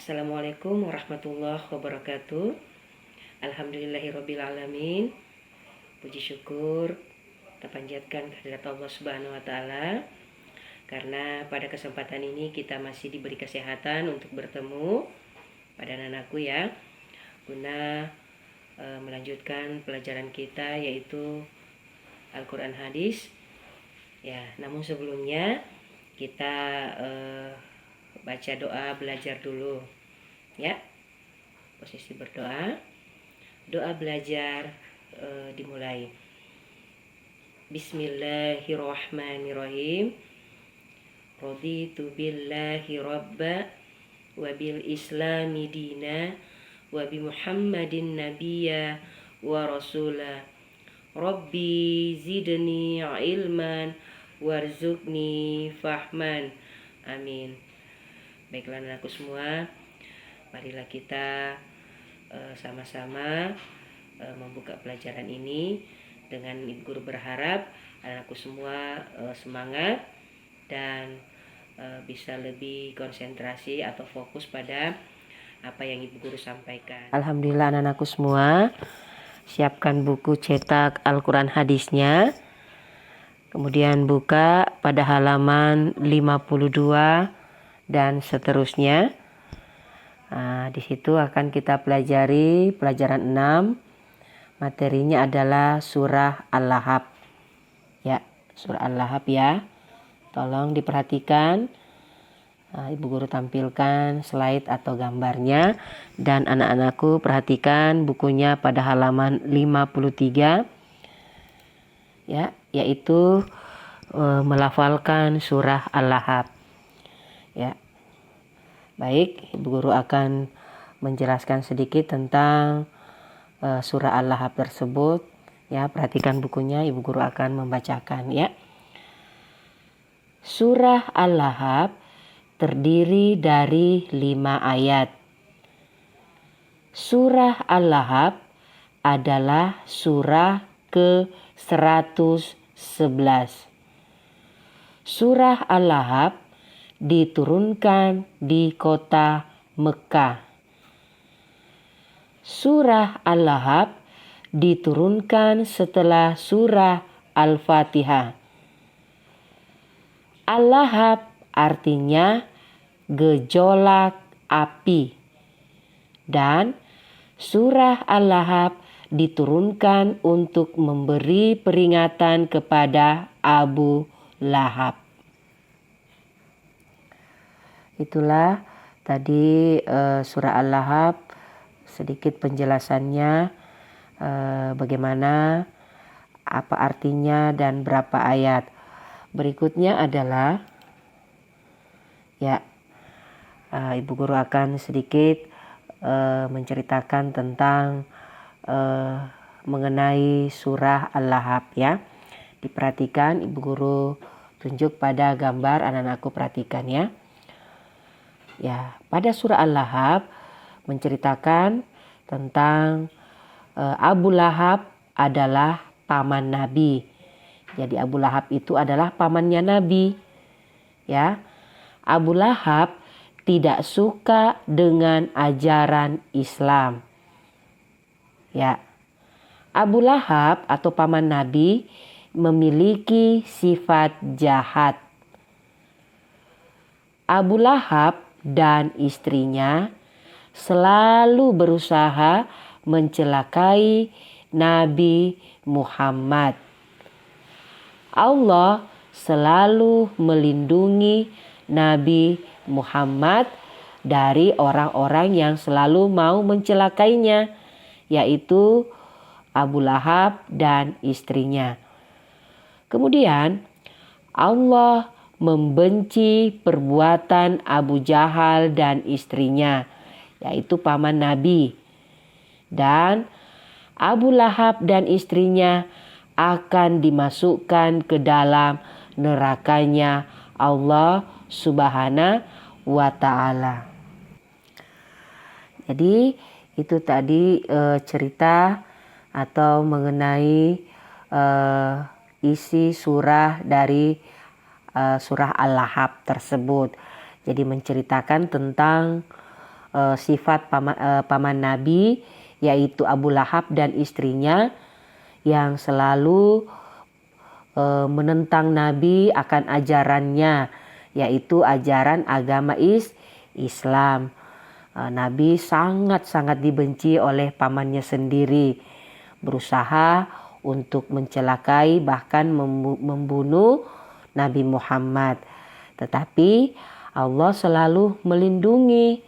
Assalamualaikum warahmatullahi wabarakatuh. Alhamdulillahirrabbilalamin. Puji syukur kita panjatkan kehadirat Allah Subhanahu wa taala karena pada kesempatan ini kita masih diberi kesehatan untuk bertemu pada anakku ya, guna melanjutkan pelajaran kita yaitu Al-Quran Hadis ya. Namun sebelumnya kita baca doa belajar dulu ya. Posisi berdoa, doa belajar dimulai. Bismillahirrahmanirrahim. Raditu billahi rabba wa bil islami dina wa bi muhammadin nabiyya wa rasula. Rabbi zidni ilman warzuqni fahman. Amin. Baiklah anakku semua, marilah kita sama-sama membuka pelajaran ini dengan Ibu Guru berharap anakku semua semangat dan bisa lebih konsentrasi atau fokus pada apa yang Ibu Guru sampaikan. Alhamdulillah anak-anakku semua, siapkan buku cetak Al-Quran hadisnya. Kemudian buka pada halaman 52 dan seterusnya. Nah, di situ akan kita pelajari pelajaran 6. Materinya adalah surah Al-Lahab. Ya, surah Al-Lahab ya. Tolong diperhatikan. Ibu Guru tampilkan slide atau gambarnya dan anak-anakku perhatikan bukunya pada halaman 53. Ya, yaitu melafalkan surah Al-Lahab. Ya. Baik, Ibu Guru akan menjelaskan sedikit tentang surah Al-Lahab tersebut. Ya, perhatikan bukunya, Ibu Guru akan membacakan ya. Surah Al-Lahab terdiri dari 5 ayat. Surah Al-Lahab adalah surah ke-111. Surah Al-Lahab diturunkan di kota Mekah. Surah Al-Lahab diturunkan setelah surah Al-Fatihah. Al-Lahab artinya gejolak api. Dan surah Al-Lahab diturunkan untuk memberi peringatan kepada Abu Lahab. Itulah tadi surah Al-Lahab, sedikit penjelasannya, bagaimana, apa artinya dan berapa ayat. Berikutnya adalah ya, Ibu Guru akan sedikit menceritakan tentang mengenai surah Al-Lahab ya. Diperhatikan, Ibu Guru tunjuk pada gambar, anak-anakku perhatikan ya. Ya, pada surah Al-Lahab menceritakan tentang Abu Lahab adalah paman Nabi. Jadi Abu Lahab itu adalah pamannya Nabi. Ya. Abu Lahab tidak suka dengan ajaran Islam. Ya. Abu Lahab atau paman Nabi memiliki sifat jahat. Abu Lahab dan istrinya selalu berusaha mencelakai Nabi Muhammad. Allah selalu melindungi Nabi Muhammad dari orang-orang yang selalu mau mencelakainya, yaitu Abu Lahab dan istrinya. Kemudian Allah membenci perbuatan Abu Jahal dan istrinya, yaitu paman Nabi. Dan Abu Lahab dan istrinya akan dimasukkan ke dalam nerakanya Allah Subhanahu wa ta'ala. Jadi itu tadi cerita atau mengenai isi surah dari surah Al-Lahab tersebut. Jadi menceritakan tentang sifat paman Nabi, yaitu Abu Lahab dan istrinya yang selalu menentang Nabi akan ajarannya, yaitu ajaran agama Islam. Nabi sangat-sangat dibenci oleh pamannya sendiri, berusaha untuk mencelakai bahkan membunuh Nabi Muhammad. Tetapi Allah selalu melindungi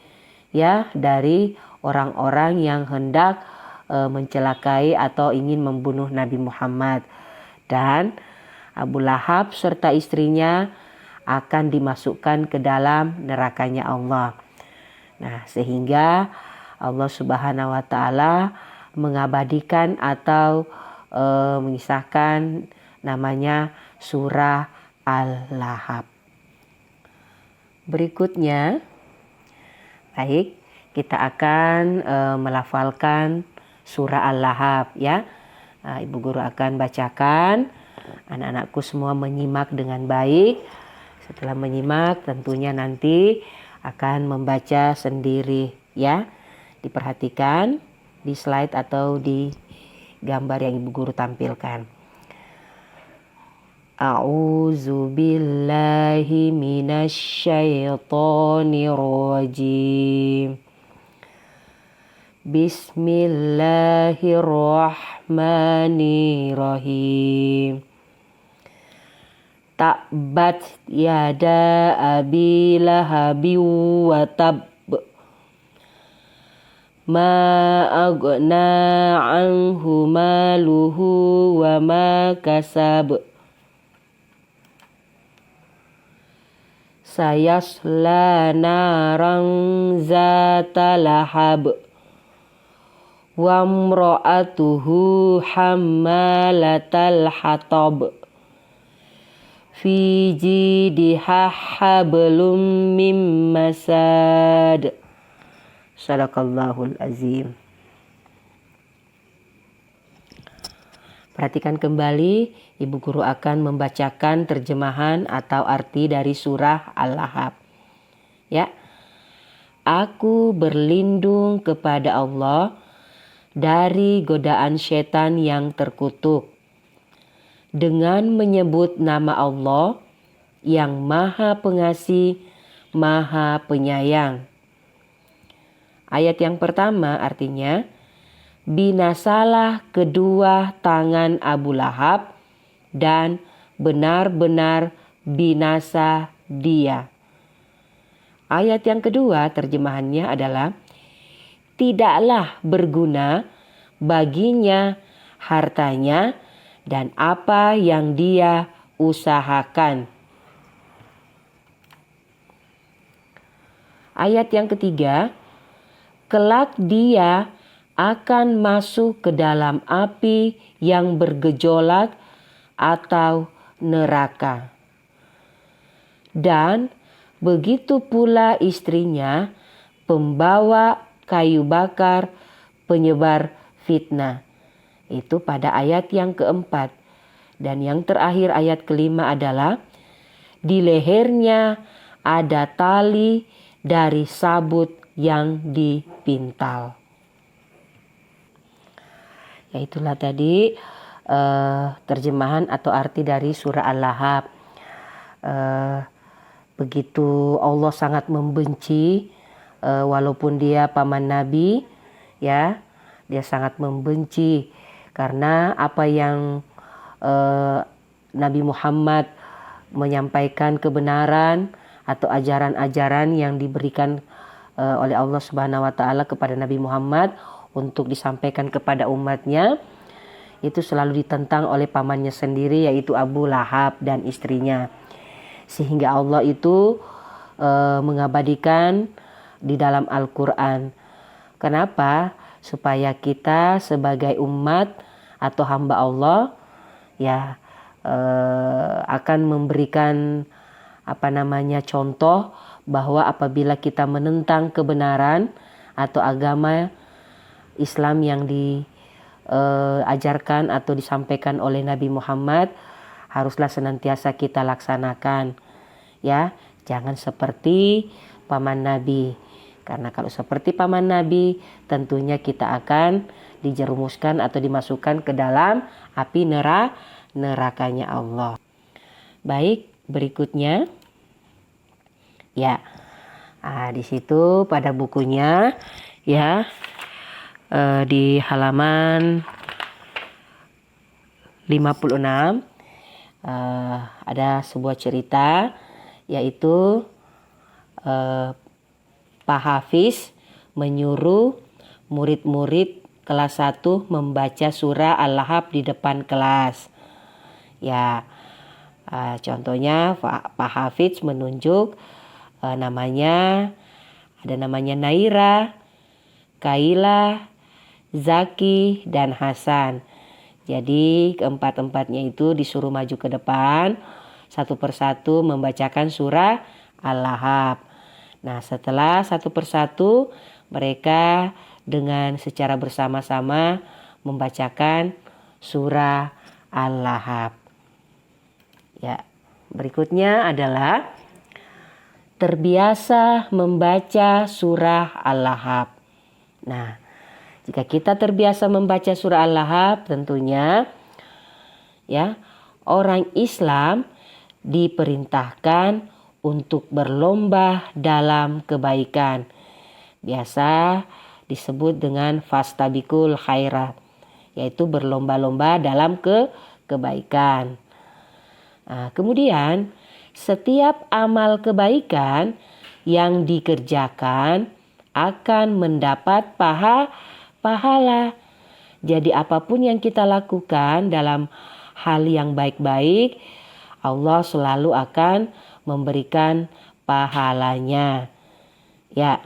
ya dari orang-orang yang hendak mencelakai atau ingin membunuh Nabi Muhammad. Dan Abu Lahab serta istrinya akan dimasukkan ke dalam nerakanya Allah. Nah, sehingga Allah Subhanahu wa taala mengabadikan atau mengisahkan namanya surah Al-Lahab. Berikutnya, baik, kita akan melafalkan surah Al-Lahab ya. Ibu guru akan bacakan, anak-anakku semua menyimak dengan baik. Setelah menyimak tentunya nanti akan membaca sendiri ya. Diperhatikan di slide atau di gambar yang ibu guru tampilkan. A'udzu billahi minasy syaithanir rajim. Bismillahirrahmanirrahim. Tabbat yada abi lahabi wa tab. Ma aghna anhu maluhu wa ma kasab. Sayasla naran zata lahab. Wa imra'atuhu hammalatal hatab. Fi jidiha hablum mim masad. Sadaqallahul azim. Perhatikan kembali, ibu guru akan membacakan terjemahan atau arti dari surah Al-Lahab. Ya. Aku berlindung kepada Allah dari godaan setan yang terkutuk dengan menyebut nama Allah yang Maha Pengasih, Maha Penyayang. Ayat yang pertama artinya, binasalah kedua tangan Abu Lahab dan benar-benar binasa dia. Ayat yang kedua terjemahannya adalah, tidaklah berguna baginya hartanya dan apa yang dia usahakan. Ayat yang ketiga, kelak dia akan masuk ke dalam api yang bergejolak atau neraka. Dan begitu pula istrinya, pembawa kayu bakar, penyebar fitnah. Itu pada ayat yang keempat. Dan yang terakhir ayat kelima adalah, di lehernya ada tali dari sabut yang dipintal. Ya, itulah tadi terjemahan atau arti dari surah Al-Lahab. Begitu Allah sangat membenci, walaupun dia paman Nabi, ya, dia sangat membenci karena apa yang Nabi Muhammad menyampaikan kebenaran atau ajaran-ajaran yang diberikan oleh Allah Subhanahu wa taala kepada Nabi Muhammad untuk disampaikan kepada umatnya, itu selalu ditentang oleh pamannya sendiri, yaitu Abu Lahab dan istrinya. Sehingga Allah itu mengabadikan di dalam Al-Quran. Kenapa? Supaya kita sebagai umat atau hamba Allah ya akan memberikan contoh bahwa apabila kita menentang kebenaran atau agama Islam yang diajarkan atau disampaikan oleh Nabi Muhammad, haruslah senantiasa kita laksanakan. Ya, jangan seperti paman Nabi Karena kalau seperti paman Nabi, tentunya kita akan dijerumuskan atau dimasukkan ke dalam api nerakanya Allah. Baik, berikutnya. Ya, di situ pada bukunya ya, di halaman 56 ada sebuah cerita, yaitu Pak Hafiz menyuruh murid-murid kelas 1 membaca surah Al-Lahab di depan kelas. Ya, contohnya Pak Hafiz menunjuk ada namanya Naira, Kaila, Zaki, dan Hasan. Jadi keempat-empatnya itu disuruh maju ke depan, satu persatu membacakan surah Al-Lahab. Nah, setelah satu persatu mereka dengan secara bersama-sama membacakan surah Al-Lahab. Ya, berikutnya adalah terbiasa membaca surah Al-Lahab. Nah, jika kita terbiasa membaca surah Al-Lahab, tentunya ya, orang Islam diperintahkan untuk berlomba dalam kebaikan. Biasa disebut dengan fastabiqul khairat, yaitu berlomba-lomba dalam kebaikan. Nah, kemudian setiap amal kebaikan yang dikerjakan akan mendapat pahala. Jadi apapun yang kita lakukan dalam hal yang baik-baik, Allah selalu akan memberikan pahalanya. Ya,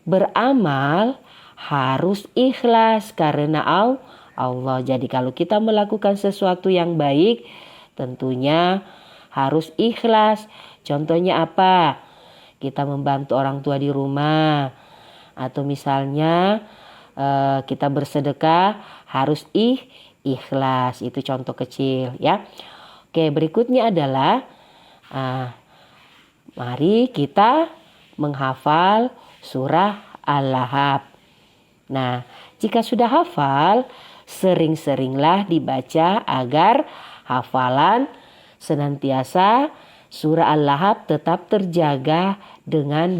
beramal harus ikhlas karena Allah. Jadi kalau kita melakukan sesuatu yang baik, tentunya harus ikhlas. Contohnya apa? Kita membantu orang tua di rumah, atau misalnya kita bersedekah harus ikhlas. Itu contoh kecil ya. Oke, berikutnya adalah mari kita menghafal surah Al-Lahab. Nah, jika sudah hafal, sering-seringlah dibaca agar hafalan senantiasa surah Al-Lahab tetap terjaga dengan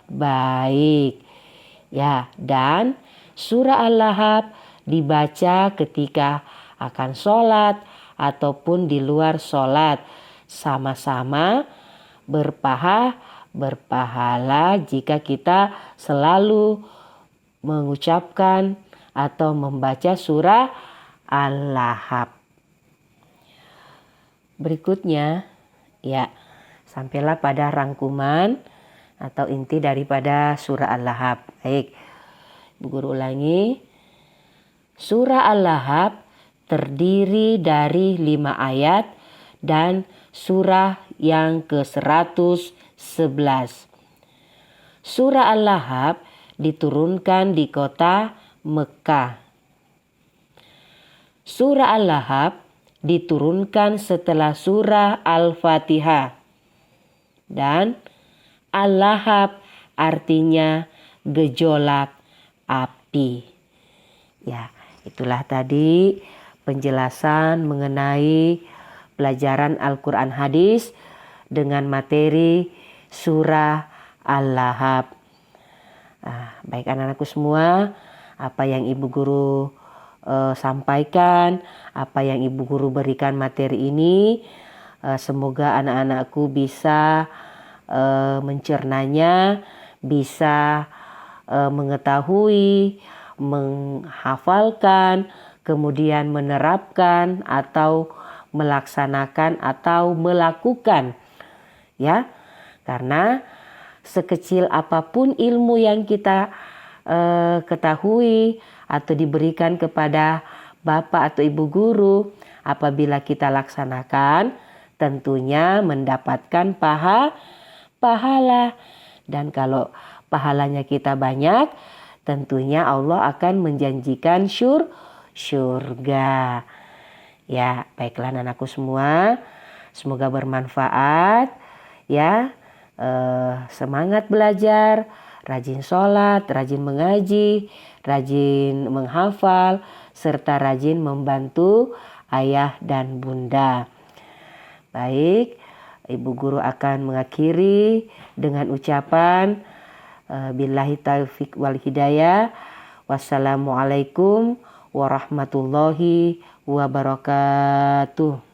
baik. Ya, dan surah Al-Lahab dibaca ketika akan sholat ataupun di luar sholat. Sama-sama berpahala jika kita selalu mengucapkan atau membaca surah Al-Lahab. Berikutnya, ya, sampailah pada rangkuman atau inti daripada surah Al-Lahab. Baik, Bu Guru ulangi. Surah Al-Lahab terdiri dari 5 ayat dan surah yang ke-111. Surah Al-Lahab diturunkan di kota Mekah. Surah Al-Lahab diturunkan setelah surah Al-Fatihah. Dan Al-Lahab artinya gejolak api. Ya, itulah tadi penjelasan mengenai pelajaran Al-Quran hadis dengan materi surah Al-Lahab. Baik anak-anakku semua, apa yang Ibu Guru sampaikan, apa yang Ibu Guru berikan materi ini, semoga anak-anakku bisa mencernanya, bisa mengetahui, menghafalkan, kemudian menerapkan atau melaksanakan atau melakukan, ya, karena sekecil apapun ilmu yang kita ketahui atau diberikan kepada Bapak atau Ibu Guru, apabila kita laksanakan tentunya mendapatkan pahala. Dan kalau pahalanya kita banyak, tentunya Allah akan menjanjikan surga. Ya, baiklah anakku semua, semoga bermanfaat ya. Semangat belajar, rajin sholat, rajin mengaji, rajin menghafal, serta rajin membantu ayah dan bunda. Baik, Ibu Guru akan mengakhiri dengan ucapan billahi taufiq wal hidayah. Wassalamualaikum warahmatullahi wabarakatuh.